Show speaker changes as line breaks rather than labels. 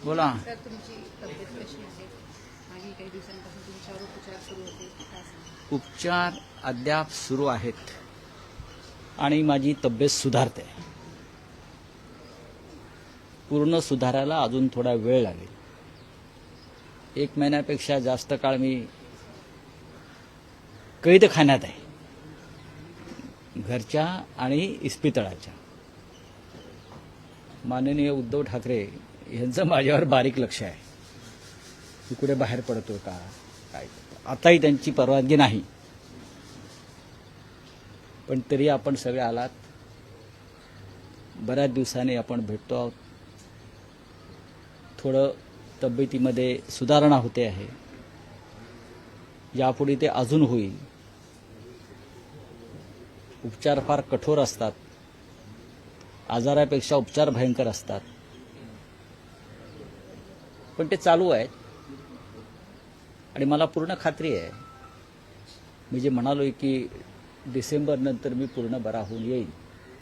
बोला.
सर तुमची तब्येत कशी आहे? मागील काही दिवसांपासून तुमच्यावर उपचार सुरू होते, काय सांगा?
उपचार अद्याप सुरू आहेत आणि माझी तब्येत सुधारते. पूर्ण सुधारायला अजून थोडा वेळ लागेल. 1 महिन्यापेक्षा जास्त काळ मी कैदखान्यात आहे, घरच्या आणि इस्पितळाच्या. माननीय उद्धव ठाकरे यांचं माझ्यावर बारीक लक्ष आहे की कुठे बाहेर पडतो का काय. आताही त्यांची परवानगी नाही, पण तरी आपण सगळे आलात. बऱ्याच दिवसांनी आपण भेटतो आहोत. थोडं तब्येतीमध्ये सुधारणा होते आहे. यापुढे ते अजून होईल. उपचार फार कठोर असतात, आजारापेक्षा उपचार भयंकर असतात, पण ते चालू आहेत. आणि मला पूर्ण खात्री आहे, मी जे म्हणालोय की डिसेंबर नंतर मी पूर्ण बरा होऊन येईन.